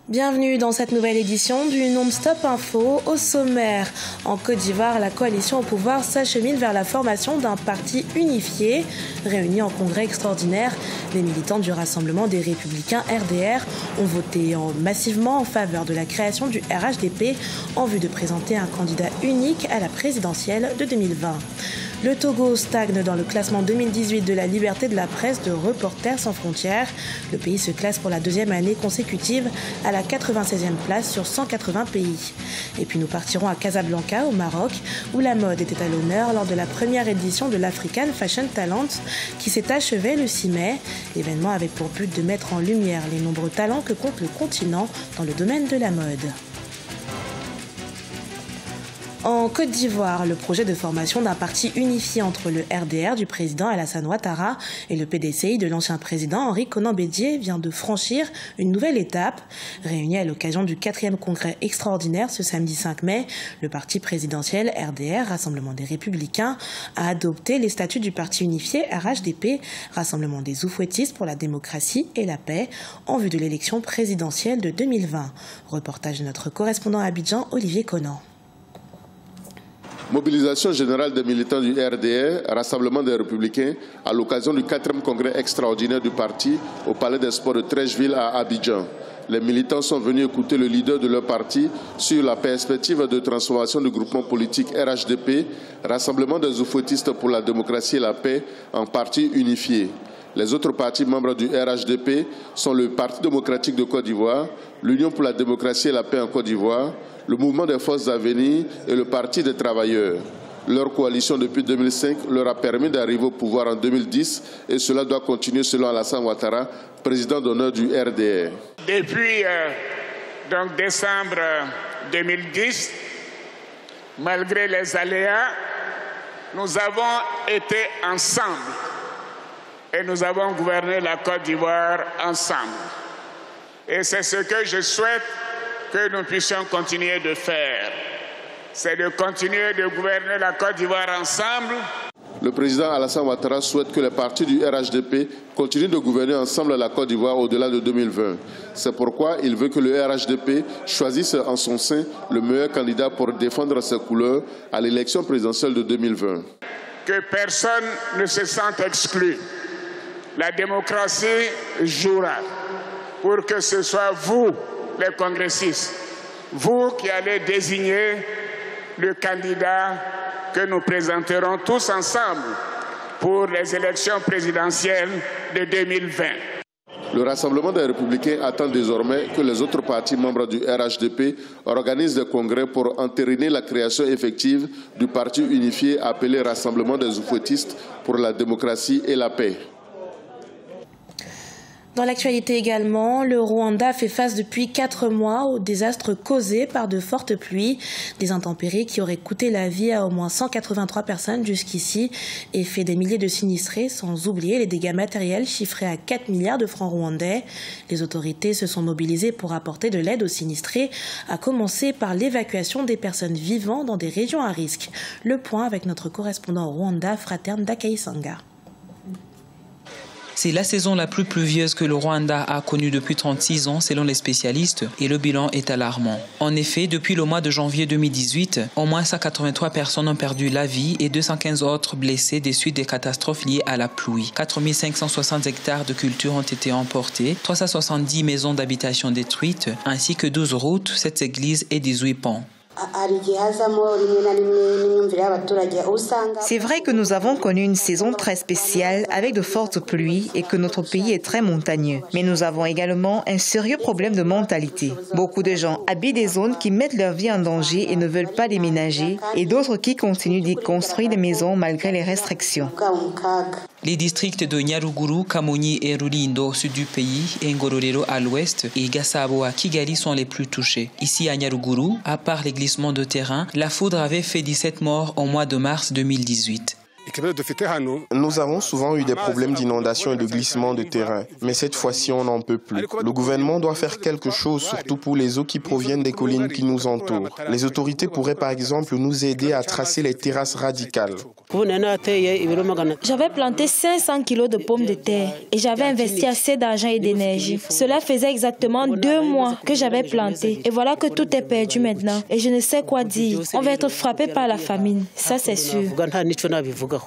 Bienvenue dans cette nouvelle édition du Non-Stop Info. Au sommaire, en Côte d'Ivoire, la coalition au pouvoir s'achemine vers la formation d'un parti unifié. Réunis en congrès extraordinaire, les militants du Rassemblement des Républicains RDR ont voté massivement en faveur de la création du RHDP en vue de présenter un candidat unique à la présidentielle de 2020. Le Togo stagne dans le classement 2018 de la liberté de la presse de Reporters sans frontières. Le pays se classe pour la deuxième année consécutive à la 96e place sur 180 pays. Et puis nous partirons à Casablanca, au Maroc, où la mode était à l'honneur lors de la première édition de l'African Fashion Talent qui s'est achevée le 6 mai. L'événement avait pour but de mettre en lumière les nombreux talents que compte le continent dans le domaine de la mode. En Côte d'Ivoire, le projet de formation d'un parti unifié entre le RDR du président Alassane Ouattara et le PDCI de l'ancien président Henri Konan Bédié vient de franchir une nouvelle étape. Réuni à l'occasion du 4e congrès extraordinaire ce samedi 5 mai, le parti présidentiel RDR, Rassemblement des Républicains, a adopté les statuts du parti unifié RHDP, Rassemblement des Oufouettistes pour la démocratie et la paix, en vue de l'élection présidentielle de 2020. Reportage de notre correspondant à Abidjan, Olivier Conan. Mobilisation générale des militants du RDR, Rassemblement des Républicains, à l'occasion du 4e congrès extraordinaire du parti au Palais des Sports de Treichville à Abidjan. Les militants sont venus écouter le leader de leur parti sur la perspective de transformation du groupement politique RHDP, Rassemblement des Oufouettistes pour la démocratie et la paix, en parti unifié. Les autres partis membres du RHDP sont le Parti démocratique de Côte d'Ivoire, l'Union pour la démocratie et la paix en Côte d'Ivoire, le Mouvement des forces d'avenir et le Parti des travailleurs. Leur coalition depuis 2005 leur a permis d'arriver au pouvoir en 2010 et cela doit continuer selon Alassane Ouattara, président d'honneur du RDR. Depuis décembre 2010, malgré les aléas, nous avons été ensemble. Et nous avons gouverné la Côte d'Ivoire ensemble. Et c'est ce que je souhaite que nous puissions continuer de faire. C'est de continuer de gouverner la Côte d'Ivoire ensemble. Le président Alassane Ouattara souhaite que les partis du RHDP continuent de gouverner ensemble la Côte d'Ivoire au-delà de 2020. C'est pourquoi il veut que le RHDP choisisse en son sein le meilleur candidat pour défendre ses couleurs à l'élection présidentielle de 2020. Que personne ne se sente exclu. La démocratie jouera pour que ce soit vous, les congressistes, vous qui allez désigner le candidat que nous présenterons tous ensemble pour les élections présidentielles de 2020. Le Rassemblement des Républicains attend désormais que les autres partis membres du RHDP organisent des congrès pour entériner la création effective du parti unifié appelé Rassemblement des Oufouettistes pour la démocratie et la paix. Dans l'actualité également, le Rwanda fait face depuis 4 mois aux désastres causés par de fortes pluies, des intempéries qui auraient coûté la vie à au moins 183 personnes jusqu'ici et fait des milliers de sinistrés, sans oublier les dégâts matériels chiffrés à 4 milliards de francs rwandais. Les autorités se sont mobilisées pour apporter de l'aide aux sinistrés, à commencer par l'évacuation des personnes vivant dans des régions à risque. Le point avec notre correspondant au Rwanda, Fraterne Dakaïsanga. C'est la saison la plus pluvieuse que le Rwanda a connue depuis 36 ans selon les spécialistes et le bilan est alarmant. En effet, depuis le mois de janvier 2018, au moins 183 personnes ont perdu la vie et 215 autres blessés des suites des catastrophes liées à la pluie. 4560 hectares de culture ont été emportés, 370 maisons d'habitation détruites, ainsi que 12 routes, 7 églises et 18 ponts. C'est vrai que nous avons connu une saison très spéciale avec de fortes pluies et que notre pays est très montagneux. Mais nous avons également un sérieux problème de mentalité. Beaucoup de gens habitent des zones qui mettent leur vie en danger et ne veulent pas déménager et d'autres qui continuent d'y construire des maisons malgré les restrictions. Les districts de Nyaruguru, Kamonyi et Rulindo au sud du pays, et Ngororero à l'ouest et Gasabo à Kigali sont les plus touchés. Ici à Nyaruguru, à part les glissements de terrain, la foudre avait fait 17 morts au mois de mars 2018. Nous avons souvent eu des problèmes d'inondation et de glissement de terrain, mais cette fois-ci on n'en peut plus. Le gouvernement doit faire quelque chose, surtout pour les eaux qui proviennent des collines qui nous entourent. Les autorités pourraient par exemple nous aider à tracer les terrasses radicales. J'avais planté 500 kilos de pommes de terre et j'avais investi assez d'argent et d'énergie. Cela faisait exactement 2 mois que j'avais planté. Et voilà que tout est perdu maintenant. Et je ne sais quoi dire. On va être frappé par la famine. Ça, c'est sûr.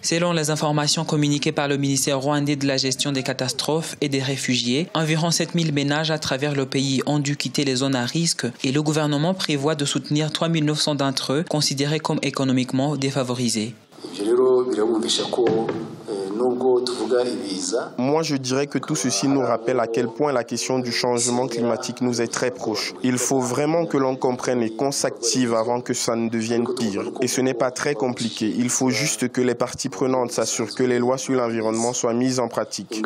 Selon les informations communiquées par le ministère rwandais de la gestion des catastrophes et des réfugiés, environ 7000 ménages à travers le pays ont dû quitter les zones à risque et le gouvernement prévoit de soutenir 3900 d'entre eux considérés comme économiquement défavorisés. Moi, je dirais que tout ceci nous rappelle à quel point la question du changement climatique nous est très proche. Il faut vraiment que l'on comprenne et qu'on s'active avant que ça ne devienne pire. Et ce n'est pas très compliqué. Il faut juste que les parties prenantes s'assurent que les lois sur l'environnement soient mises en pratique.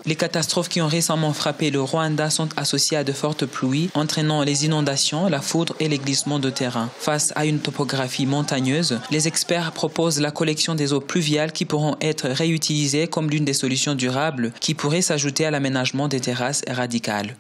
Les catastrophes qui ont récemment frappé le Rwanda sont associées à de fortes pluies, entraînant les inondations, la foudre et les glissements de terrain. Face à une topographie montagneuse, les experts proposent la collection des eaux pluviales qui pourront être réutilisées comme l'une des solutions durables qui pourrait s'ajouter à l'aménagement des terrasses radicales.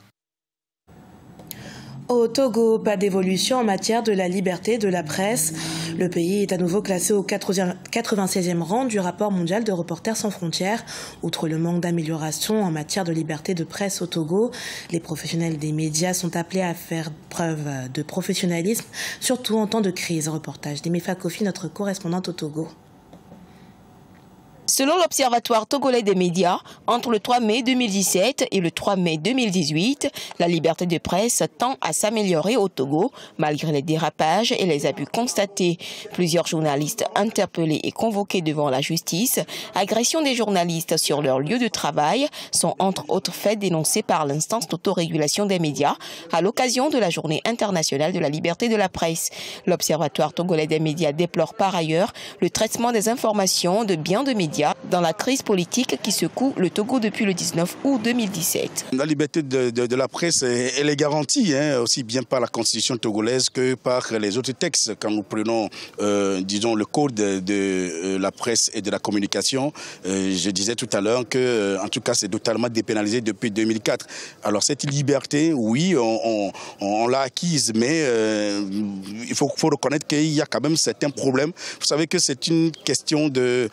Au Togo, pas d'évolution en matière de la liberté de la presse. Le pays est à nouveau classé au 96e rang du rapport mondial de Reporters sans frontières. Outre le manque d'amélioration en matière de liberté de presse au Togo, les professionnels des médias sont appelés à faire preuve de professionnalisme, surtout en temps de crise. Reportage d'Emefa Kofi, notre correspondante au Togo. Selon l'Observatoire togolais des médias, entre le 3 mai 2017 et le 3 mai 2018, la liberté de presse tend à s'améliorer au Togo, malgré les dérapages et les abus constatés. Plusieurs journalistes interpellés et convoqués devant la justice, agressions des journalistes sur leur lieu de travail sont entre autres faits dénoncés par l'instance d'autorégulation des médias à l'occasion de la Journée internationale de la liberté de la presse. L'Observatoire togolais des médias déplore par ailleurs le traitement des informations de biens de médias dans la crise politique qui secoue le Togo depuis le 19 août 2017. La liberté de la presse, elle est garantie, aussi bien par la constitution togolaise que par les autres textes. Quand nous prenons, disons, le code de la presse et de la communication, je disais tout à l'heure que, en tout cas, c'est totalement dépénalisé depuis 2004. Alors cette liberté, oui, on l'a acquise, mais il faut reconnaître qu'il y a quand même certains problèmes. Vous savez que c'est une question de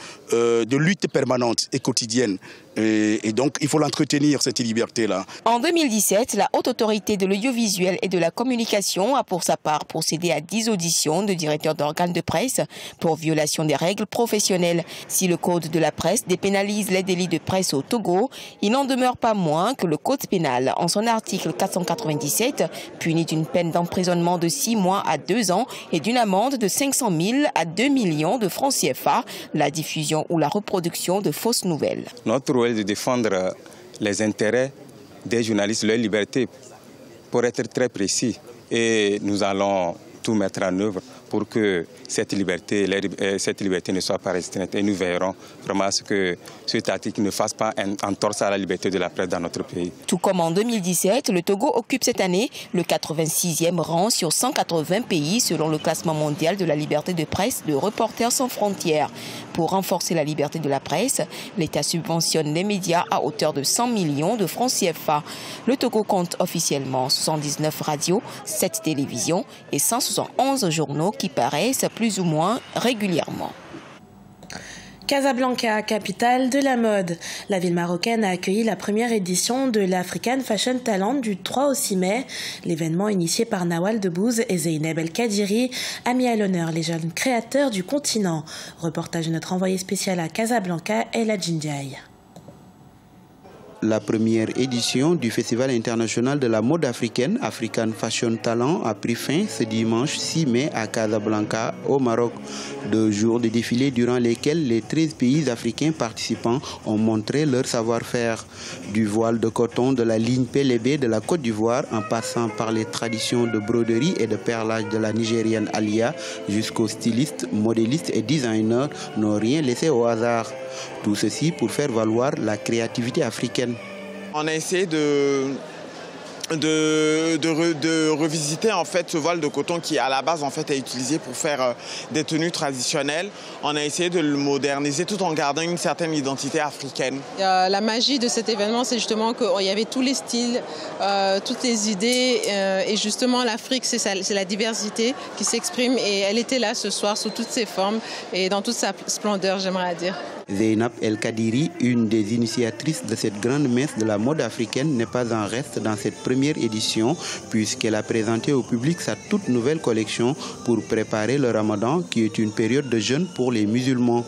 lutte permanente et quotidienne. Et donc, il faut l'entretenir, cette liberté-là. En 2017, la Haute Autorité de l'audiovisuel et de la communication a pour sa part procédé à 10 auditions de directeurs d'organes de presse pour violation des règles professionnelles. Si le Code de la presse dépénalise les délits de presse au Togo, il n'en demeure pas moins que le Code pénal, en son article 497, punit d'une peine d'emprisonnement de 6 mois à 2 ans et d'une amende de 500 000 à 2 millions de francs CFA, la diffusion ou la reproduction de fausses nouvelles. Notre rôle est de défendre les intérêts des journalistes, leur liberté, pour être très précis. Et nous allons tout mettre en œuvre pour que cette liberté ne soit pas restreinte. Et nous veillerons vraiment à ce que cet article ne fasse pas un entorse à la liberté de la presse dans notre pays. Tout comme en 2017, le Togo occupe cette année le 86e rang sur 180 pays selon le classement mondial de la liberté de presse de Reporters sans frontières. Pour renforcer la liberté de la presse, l'État subventionne les médias à hauteur de 100 millions de francs CFA. Le Togo compte officiellement 79 radios, 7 télévisions et 171 journaux qui paraissent plus ou moins régulièrement. Casablanca, capitale de la mode. La ville marocaine a accueilli la première édition de l'African Fashion Talent du 3 au 6 mai. L'événement initié par Nawal Debbouze et Zeynep El Kadiri a mis à l'honneur les jeunes créateurs du continent. Reportage de notre envoyé spécial à Casablanca, El Adjindiaï. La première édition du Festival international de la mode africaine, African Fashion Talent, a pris fin ce dimanche 6 mai à Casablanca, au Maroc. 2 jours de défilé durant lesquels les 13 pays africains participants ont montré leur savoir-faire. Du voile de coton de la ligne Pelébé de la Côte d'Ivoire, en passant par les traditions de broderie et de perlage de la Nigérienne Alia, jusqu'aux stylistes, modélistes et designers, n'ont rien laissé au hasard. Tout ceci pour faire valoir la créativité africaine. On a essayé de de revisiter en fait ce voile de coton qui à la base en fait est utilisé pour faire des tenues traditionnelles. On a essayé de le moderniser tout en gardant une certaine identité africaine. La magie de cet événement, c'est justement qu'il y avait tous les styles, toutes les idées et justement l'Afrique, c'est la diversité qui s'exprime et elle était là ce soir sous toutes ses formes et dans toute sa splendeur, j'aimerais dire. Zeynab El Kadiri, une des initiatrices de cette grande messe de la mode africaine, n'est pas en reste dans cette première édition puisqu'elle a présenté au public sa toute nouvelle collection pour préparer le Ramadan qui est une période de jeûne pour les musulmans.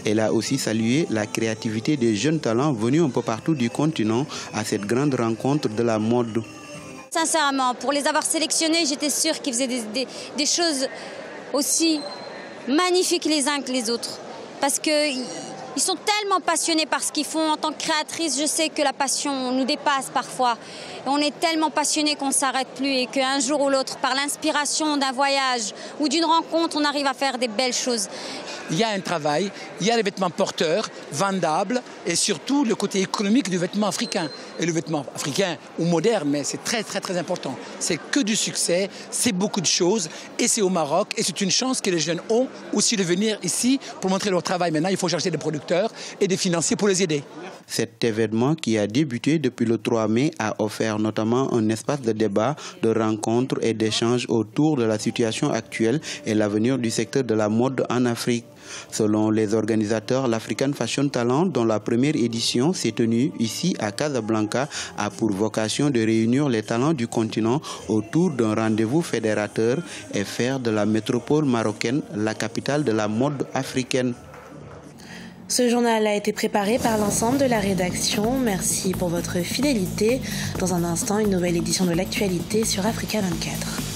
Elle a aussi salué la créativité des jeunes talents venus un peu partout du continent à cette grande rencontre de la mode. Sincèrement, pour les avoir sélectionnés, j'étais sûre qu'ils faisaient des choses aussi magnifiques les uns que les autres. Parce qu'ils sont tellement passionnés par ce qu'ils font. En tant que créatrice, je sais que la passion nous dépasse parfois. Et on est tellement passionnés qu'on ne s'arrête plus et qu'un jour ou l'autre, par l'inspiration d'un voyage ou d'une rencontre, on arrive à faire des belles choses. Il y a un travail, il y a les vêtements porteurs, vendables et surtout le côté économique du vêtement africain. Et le vêtement africain ou moderne, mais c'est très très très important. C'est que du succès, c'est beaucoup de choses et c'est au Maroc et c'est une chance que les jeunes ont aussi de venir ici pour montrer leur travail. Maintenant, il faut chercher des producteurs et des financiers pour les aider. Cet événement qui a débuté depuis le 3 mai a offert notamment un espace de débat, de rencontres et d'échanges autour de la situation actuelle et l'avenir du secteur de la mode en Afrique. Selon les organisateurs, l'African Fashion Talent, dont la première édition s'est tenue ici à Casablanca, a pour vocation de réunir les talents du continent autour d'un rendez-vous fédérateur et faire de la métropole marocaine la capitale de la mode africaine. Ce journal a été préparé par l'ensemble de la rédaction. Merci pour votre fidélité. Dans un instant, une nouvelle édition de l'actualité sur Africa 24.